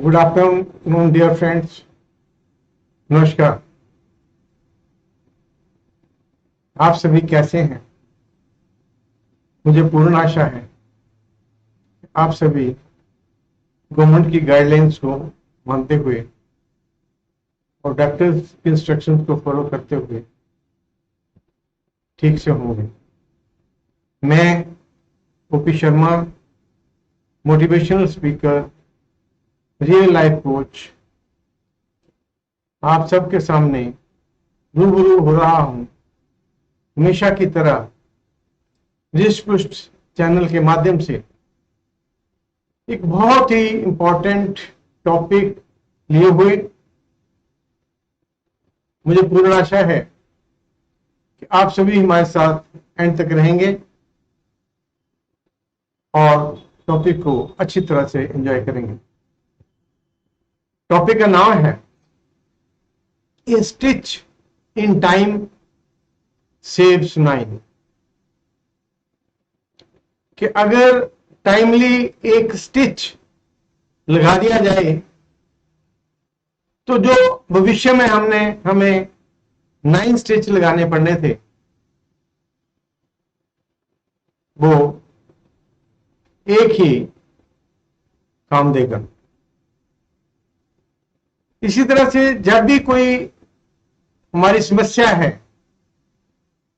Good afternoon dear friends. नमस्कार। आप सभी कैसे हैं? मुझे पूर्ण आशा है आप सभी गवर्नमेंट की गाइडलाइंस को मानते हुए और डॉक्टर्स की इंस्ट्रक्शंस को फॉलो करते हुए ठीक से होंगे। मैं OP Sharma, motivational speaker, real life coach, आप सबके सामने रूबरू हो रहा हूं, हमेशा की तरह रिस्पष्ट चैनल के माध्यम से एक बहुत ही इंपॉर्टेंट टॉपिक लिए हुए। मुझे पूर्ण आशा है कि आप सभी हमारे साथ एंड तक रहेंगे और टॉपिक को अच्छी तरह से एंजॉय करेंगे। टॉपिक का नाम है ए स्टिच इन टाइम सेव्स 9। कि अगर टाइमली एक स्टिच लगा दिया जाए तो जो भविष्य में हमें 9 स्टिच लगाने पड़ने थे वो एक ही काम देगा। इसी तरह से जब भी कोई हमारी समस्या है,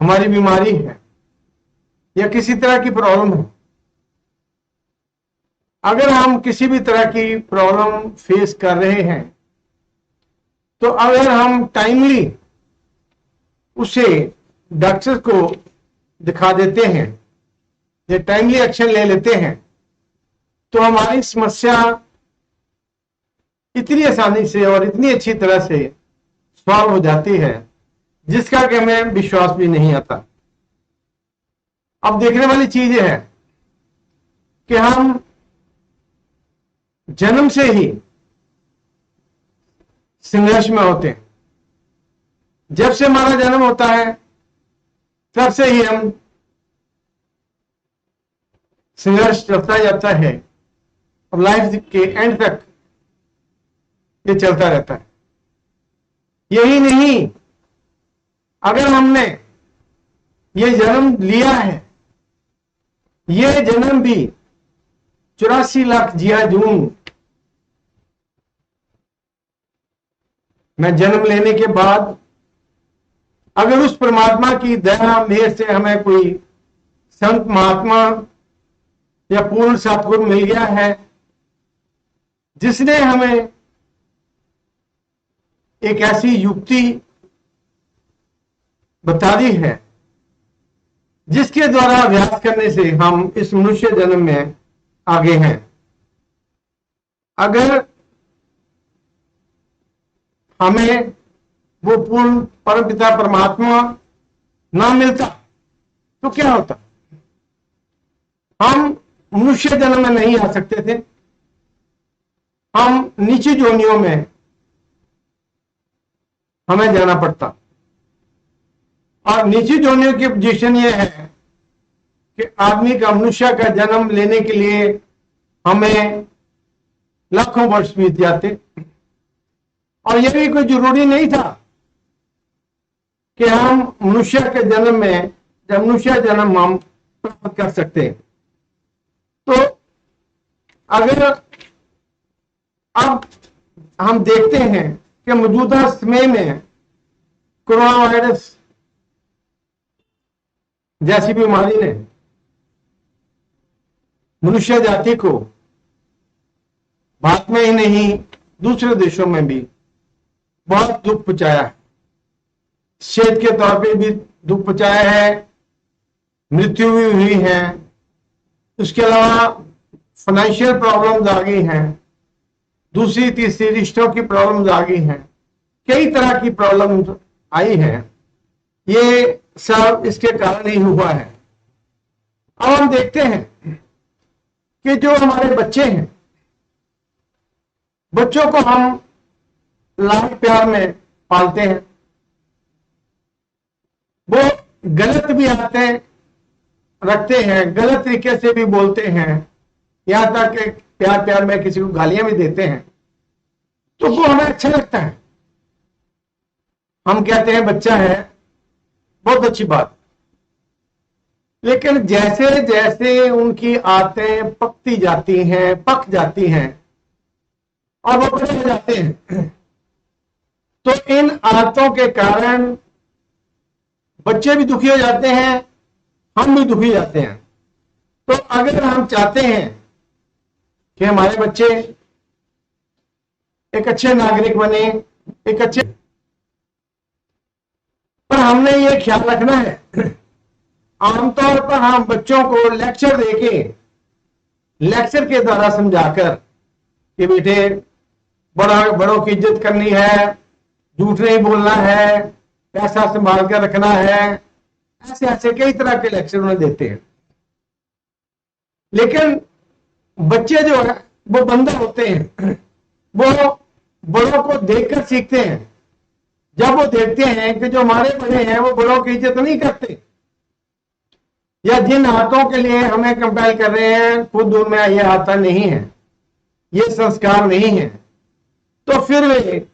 हमारी बीमारी है या किसी तरह की प्रॉब्लम है, अगर हम किसी भी तरह की प्रॉब्लम फेस कर रहे हैं तो अगर हम टाइमली उसे डॉक्टर को दिखा देते हैं या टाइमली एक्शन ले लेते हैं तो हमारी समस्या इतनी आसानी से और इतनी अच्छी तरह से सॉल्व हो जाती है जिसका कि हमें विश्वास भी नहीं आता। अब देखने वाली चीज यह है कि हम जन्म से ही संघर्ष में होते हैं। जब से हमारा जन्म होता है तब से ही हम संघर्ष चलता जाता है और लाइफ के एंड तक ये चलता रहता है। यही नहीं, अगर हमने ये जन्म लिया है, ये जन्म भी 84 लाख जिया जून में जन्म लेने के बाद अगर उस परमात्मा की दया मेहर से हमें कोई संत महात्मा या पूर्ण सतगुरु मिल गया है जिसने हमें एक ऐसी युक्ति बता दी है जिसके द्वारा अभ्यास करने से हम इस मनुष्य जन्म में आगे हैं। अगर हमें वो पूर्ण परमपिता परमात्मा ना मिलता तो क्या होता? हम मनुष्य जन्म में नहीं आ सकते थे, हम नीचे जोनियों में हमें जाना पड़ता। और नीची जोनियों की पोजीशन यह है कि आदमी का मनुष्य का जन्म लेने के लिए हमें लाखों वर्ष बीत जाते और यह भी कोई जरूरी नहीं था कि हम मनुष्य के जन्म में जब मनुष्य जन्म हम प्राप्त कर सकते। तो अगर अब हम देखते हैं कि मौजूदा समय में कोरोना वायरस जैसी बीमारी ने मनुष्य जाति को भारत में ही नहीं दूसरे देशों में भी बहुत दुख पहुंचाया है। सेहत के तौर पे भी दुख पहुंचाया है, मृत्यु भी हुई है। उसके अलावा फाइनेंशियल प्रॉब्लम्स आ गई हैं, दूसरी तीसरी रिश्तों की प्रॉब्लम्स आ गई हैं, कई तरह की प्रॉब्लम्स आई हैं। ये सब इसके कारण ही हुआ है। अब हम देखते हैं कि जो हमारे बच्चे हैं, बच्चों को हम लाड प्यार में पालते हैं, वो गलत भी आदतें रखते हैं, गलत तरीके से भी बोलते हैं, यहां तक कि प्यार प्यार में किसी को गालियां भी देते हैं। तो वो हमें अच्छा लगता है, हम कहते हैं बच्चा है, बहुत अच्छी बात। लेकिन जैसे जैसे उनकी आदतें पक जाती हैं और वो बड़े हो जाते हैं, तो इन आदतों के कारण बच्चे भी दुखी हो जाते हैं, हम भी दुखी जाते हैं। तो अगर हम चाहते हैं कि हमारे बच्चे एक अच्छे नागरिक बने, एक अच्छे, पर हमने ये ख्याल रखना है, आमतौर पर हम बच्चों को लेक्चर के द्वारा समझाकर कि बेटे बड़ों की इज्जत करनी है, झूठ नहीं बोलना है, पैसा संभाल कर रखना है, ऐसे ऐसे कई तरह के लेक्चर उन्हें देते हैं। लेकिन बच्चे जो है वो बंदर होते हैं, वो बड़ों को देखकर सीखते हैं। जब वो देखते हैं कि जो हमारे बड़े हैं वो बड़ों की इज्जत नहीं करते, या जिन हाथों के लिए हमें कंपेल कर रहे हैं खुद उनमें ये आता नहीं है, ये संस्कार नहीं है, तो फिर वे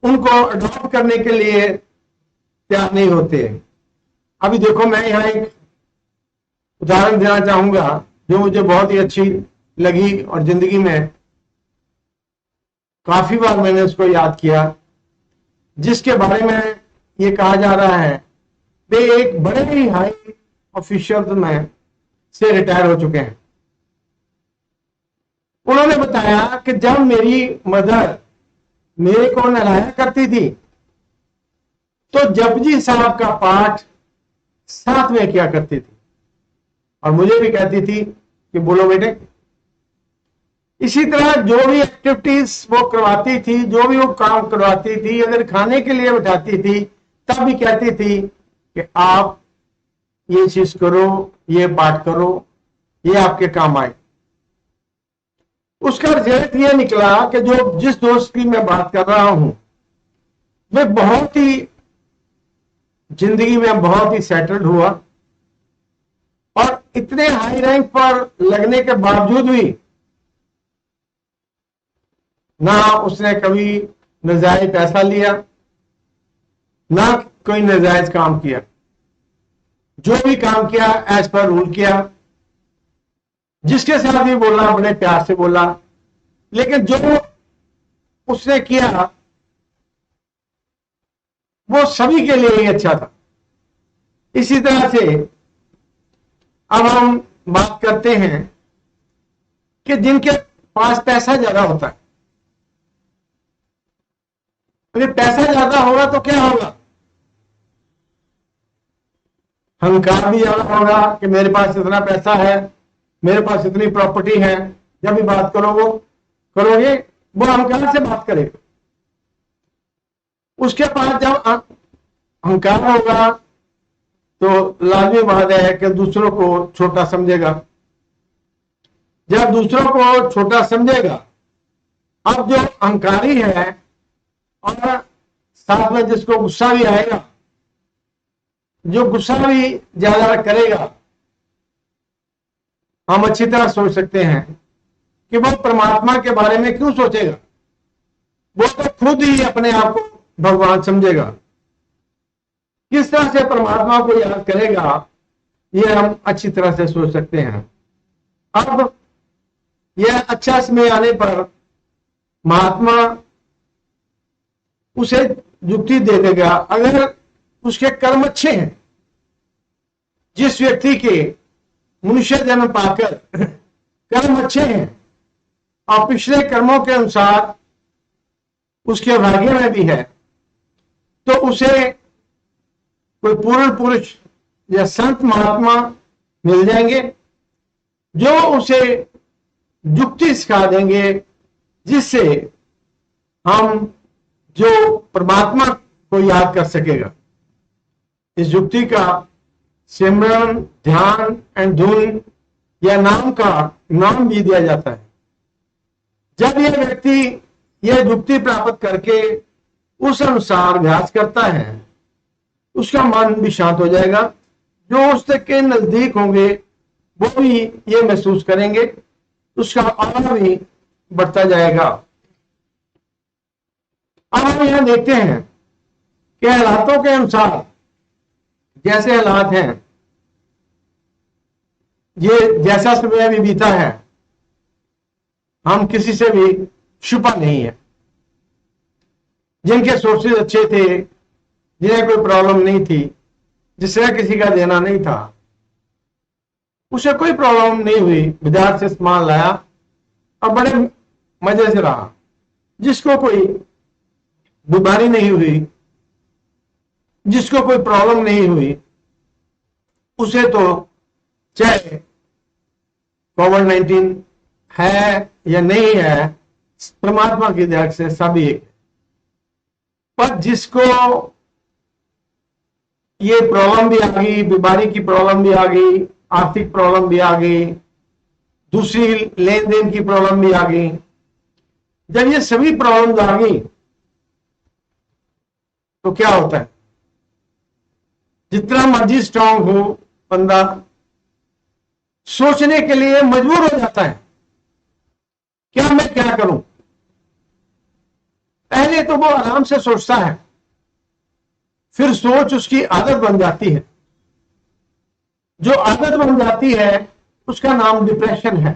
उनको अडॉप्ट करने के लिए तैयार नहीं होते। अभी देखो, मैं यहाँ एक उदाहरण देना चाहूंगा जो मुझे बहुत ही अच्छी लगी और जिंदगी में काफी बार मैंने उसको याद किया, जिसके बारे में ये कहा जा रहा है वे एक बड़े ही हाई ऑफिशियल में से रिटायर हो चुके हैं। उन्होंने बताया कि जब मेरी मदर मेरे को नहलाया करती थी तो जपजी साहब का पाठ साथ में किया करती थी और मुझे भी कहती थी कि बोलो बेटे। इसी तरह जो भी एक्टिविटीज वो करवाती थी, जो भी वो काम करवाती थी, अगर खाने के लिए बैठाती थी तब भी कहती थी कि आप ये चीज करो, ये पाठ करो, ये आपके काम आए। उसका रिजल्ट ये निकला कि जो जिस दोस्त की मैं बात कर रहा हूं वे बहुत ही जिंदगी में बहुत ही सेटल्ड हुआ और इतने हाई रैंक पर लगने के बावजूद भी ना उसने कभी नाजायज पैसा लिया, ना कोई नाजायज काम किया। जो भी काम किया एज पर रूल किया, जिसके साथ भी बोला बड़े प्यार से बोला, लेकिन जो उसने किया वो सभी के लिए ही अच्छा था। इसी तरह से अब हम बात करते हैं कि जिनके पास पैसा ज्यादा होता है, अगर पैसा ज्यादा होगा तो क्या होगा? अहंकार भी ज्यादा होगा कि मेरे पास इतना पैसा है, मेरे पास इतनी प्रॉपर्टी है। जब भी बात करोगे वो अहंकार से बात करेगा। उसके पास जब अहंकार होगा तो लाजमी बात है कि दूसरों को छोटा समझेगा। जब दूसरों को छोटा समझेगा, अब जो अहंकारी है और साथ में जिसको गुस्सा भी आएगा, जो गुस्सा भी ज्यादा करेगा, हम अच्छी तरह सोच सकते हैं कि वो परमात्मा के बारे में क्यों सोचेगा। वो तो खुद ही अपने आप को भगवान समझेगा। किस तरह से परमात्मा को याद करेगा ये हम अच्छी तरह से सोच सकते हैं। अब यह अच्छा समय आने पर महात्मा उसे युक्ति दे देगा। अगर उसके कर्म अच्छे हैं, जिस व्यक्ति के मनुष्य जन्म पाकर कर्म अच्छे हैं और पिछले कर्मों के अनुसार उसके भाग्य में भी है, तो उसे कोई पूर्ण पुरुष या संत महात्मा मिल जाएंगे जो उसे युक्ति सिखा देंगे, जिससे हम जो परमात्मा को याद कर सकेगा। इस युक्ति का सिमरन, ध्यान एंड धुन या नाम भी दिया जाता है। जब यह व्यक्ति यह युक्ति प्राप्त करके उस अनुसार अभ्यास करता है, उसका मन भी शांत हो जाएगा। जो उसके नजदीक होंगे वो भी ये महसूस करेंगे, उसका और भी बढ़ता जाएगा। अब हम यहां देखते हैं कि हालातों के अनुसार जैसे हालात हैं, ये जैसा समय अभी बीता है, हम किसी से भी छुपा नहीं है। जिनके सोर्सेज अच्छे थे, जिन्हें कोई प्रॉब्लम नहीं थी, जिससे किसी का देना नहीं था, उसे कोई प्रॉब्लम नहीं हुई, बाजार से सामान लाया और बड़े मजे से रहा। जिसको कोई बीमारी नहीं हुई, जिसको कोई प्रॉब्लम नहीं हुई, उसे तो चाहे कोविड-19 है या नहीं है, परमात्मा की दया से सभी एक। पर जिसको ये प्रॉब्लम भी आ गई, बीमारी की प्रॉब्लम भी आ गई, आर्थिक प्रॉब्लम भी आ गई, दूसरी लेन देन की प्रॉब्लम भी आ गई, जब ये सभी प्रॉब्लम आ गई तो क्या होता है? जितना मर्जी स्ट्रांग हो बंदा, सोचने के लिए मजबूर हो जाता है, क्या मैं क्या करूं। पहले तो वो आराम से सोचता है, फिर सोच उसकी आदत बन जाती है। जो आदत बन जाती है उसका नाम डिप्रेशन है।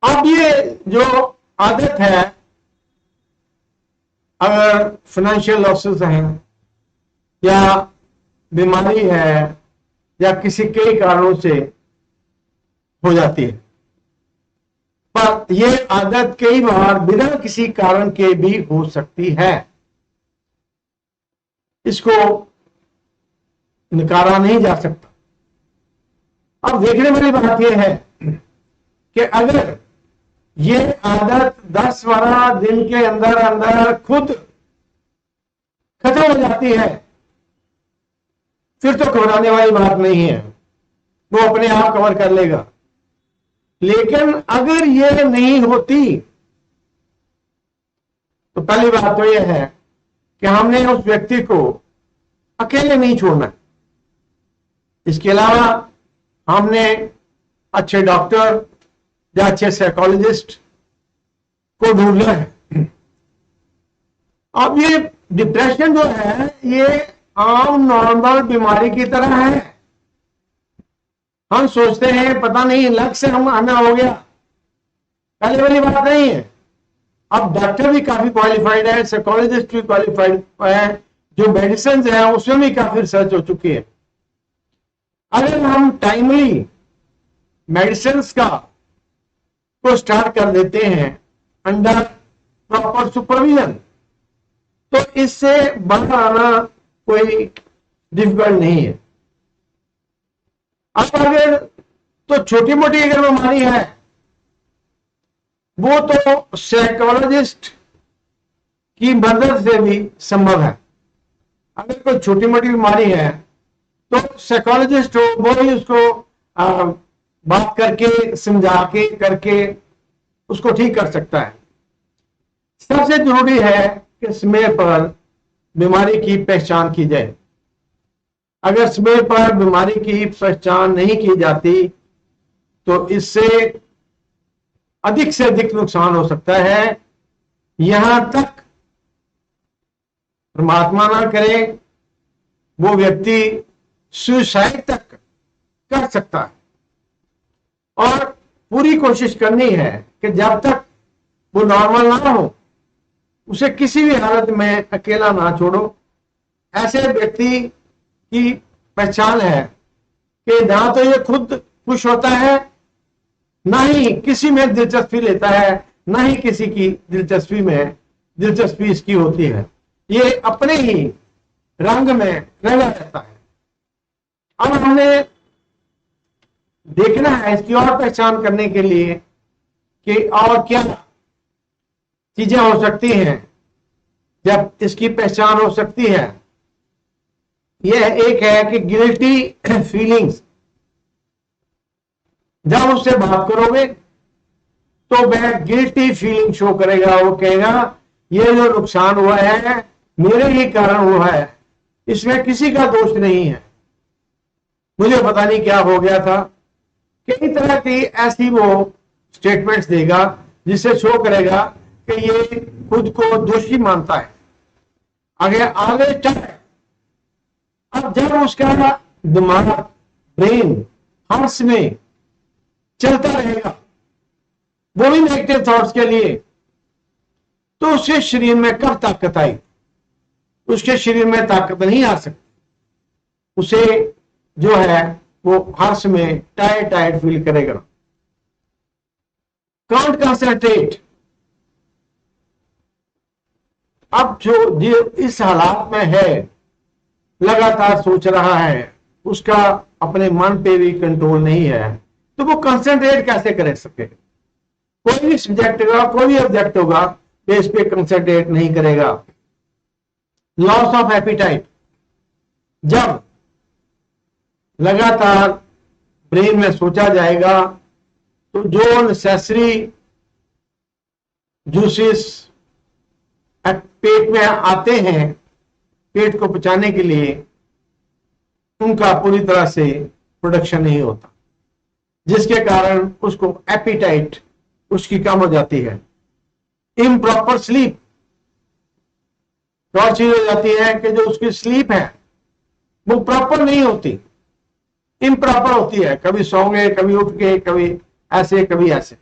अब ये जो आदत है, अगर फाइनेंशियल लॉसेस हैं या बीमारी है या किसी कई कारणों से हो जाती है, पर यह आदत कई बार बिना किसी कारण के भी हो सकती है। इसको नकारा नहीं जा सकता। अब देखने वाली बात यह है कि अगर ये आदत 10-12 दिन के अंदर अंदर खुद खत्म हो जाती है, फिर तो घबराने वाली बात नहीं है, वो अपने आप कवर कर लेगा। लेकिन अगर ये नहीं होती तो पहली बात तो यह है कि हमने उस व्यक्ति को अकेले नहीं छोड़ना। इसके अलावा हमने अच्छे डॉक्टर या अच्छे साइकोलॉजिस्ट को ढूंढना है। अब ये डिप्रेशन जो है, ये आम नॉर्मल बीमारी की तरह है। हम सोचते हैं पता नहीं लक से हमें हो गया, पहले वाली बात नहीं है। अब डॉक्टर भी काफी क्वालिफाइड है, साइकोलॉजिस्ट भी क्वालिफाइड है, जो मेडिसिन है उसमें भी काफी रिसर्च हो चुकी है। अगर हम टाइमली मेडिसिन को स्टार्ट कर देते हैं अंडर प्रॉपर सुपरविजन, तो इससे बाहर आना कोई डिफिकल्ट नहीं है। अब अगर तो छोटी मोटी अगर बीमारी है, वो तो साइकोलॉजिस्ट की मदद से भी संभव है। अगर कोई छोटी मोटी बीमारी है तो साइकोलॉजिस्ट हो, वो ही उसको बात करके, समझा के, करके उसको ठीक कर सकता है। सबसे जरूरी है कि समय पर बीमारी की पहचान की जाए। अगर समय पर बीमारी की पहचान नहीं की जाती तो इससे अधिक से अधिक नुकसान हो सकता है। यहां तक परमात्मा ना करे, वो व्यक्ति सुसाइड तक कर सकता है। और पूरी कोशिश करनी है कि जब तक वो नॉर्मल ना हो, उसे किसी भी हालत में अकेला ना छोड़ो। ऐसे व्यक्ति की पहचान है कि ना तो ये खुद खुश होता है, ना ही किसी में दिलचस्पी लेता है, ना ही किसी की दिलचस्पी इसकी होती है। ये अपने ही रंग में रंगा रहता है। अब हमने देखना है इसकी और पहचान करने के लिए कि और क्या चीजें हो सकती हैं जब इसकी पहचान हो सकती है। यह एक है कि गिल्टी फीलिंग्स। जब उससे बात करोगे तो वह गिल्टी फीलिंग शो करेगा। वो कहेगा ये जो नुकसान हुआ है मेरे ही कारण हुआ है, इसमें किसी का दोष नहीं है, मुझे पता नहीं क्या हो गया था। कई तरह की ऐसी वो स्टेटमेंट्स देगा जिससे शो करेगा कि ये खुद को दोषी मानता है। आगे आगे चले, अब जब उसका दिमाग, ब्रेन हर्ष में चलता रहेगा वो भी नेगेटिव थॉट्स के लिए, तो उसके शरीर में कब ताकत आई? उसके शरीर में ताकत नहीं आ सकती। उसे जो है वो हर्ष में टायर्ड फील करेगा, कांट कंसंट्रेट। अब जो इस हालात में है, लगातार सोच रहा है, उसका अपने मन पे भी कंट्रोल नहीं है, तो वो कंसंट्रेट कैसे कर सके? कोई भी सब्जेक्ट होगा, कोई भी ऑब्जेक्ट होगा, इस पे कंसंट्रेट नहीं करेगा। लॉस ऑफ एपिटाइट, जब लगातार ब्रेन में सोचा जाएगा तो जो नेसेसरी जूसेस पेट में आते हैं पेट को पचाने के लिए, उनका पूरी तरह से प्रोडक्शन नहीं होता, जिसके कारण उसको एपिटाइट उसकी कम हो जाती है। इम्प्रॉपर स्लीप, और चीज हो जाती है कि जो उसकी स्लीप है वो प्रॉपर नहीं होती, इम्प्रॉपर होती है। कभी सोंगे, कभी उठ के, कभी ऐसे, कभी ऐसे।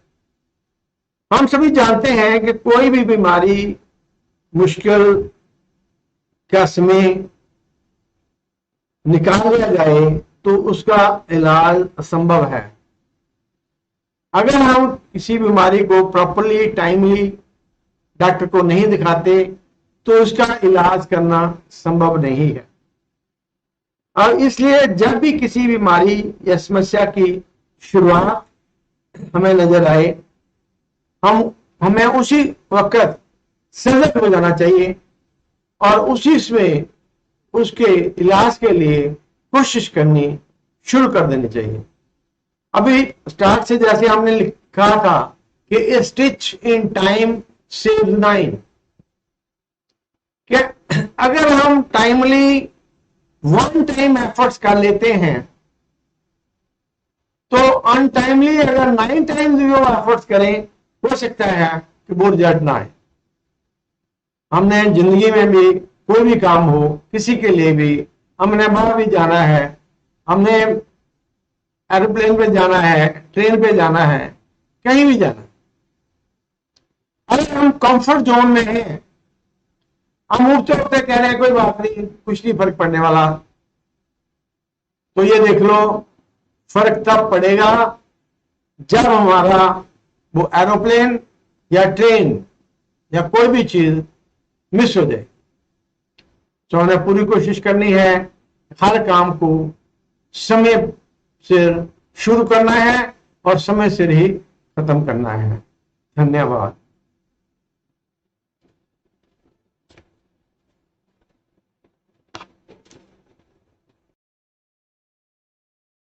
हम सभी जानते हैं कि कोई भी बीमारी मुश्किल का समय निकाल लिया जाए तो उसका इलाज असंभव है। अगर हम किसी बीमारी को प्रॉपरली, टाइमली डॉक्टर को नहीं दिखाते तो उसका इलाज करना संभव नहीं है। और इसलिए जब भी किसी बीमारी या समस्या की शुरुआत हमें नजर आए, हमें उसी वक्त सजग हो जाना चाहिए और उसी में उसके इलाज के लिए कोशिश करनी शुरू कर देनी चाहिए। अभी स्टार्ट से जैसे हमने लिखा था कि ए स्टिच इन टाइम सेव 9, कि अगर हम टाइमली वन टाइम एफर्ट्स कर लेते हैं तो अनटाइमली अगर 9 टाइम्स भी वो एफर्ट्स करें, हो सकता है कि वो रिजल्ट ना आए। हमने जिंदगी में भी कोई भी काम हो, किसी के लिए भी, हमने बाहर भी जाना है, हमने एरोप्लेन पे जाना है, ट्रेन पे जाना है, कहीं भी जाना है, अगर हम कंफर्ट जोन में हैं, हम उठते उठते कह रहे हैं कोई बात नहीं, कुछ नहीं फर्क पड़ने वाला, तो ये देख लो फर्क तब पड़ेगा जब हमारा वो एरोप्लेन या ट्रेन या कोई भी चीज मिस हो जाए। तो हमें पूरी कोशिश करनी है, हर काम को समय सिर शुरू करना है और समय सिर ही खत्म करना है। धन्यवाद।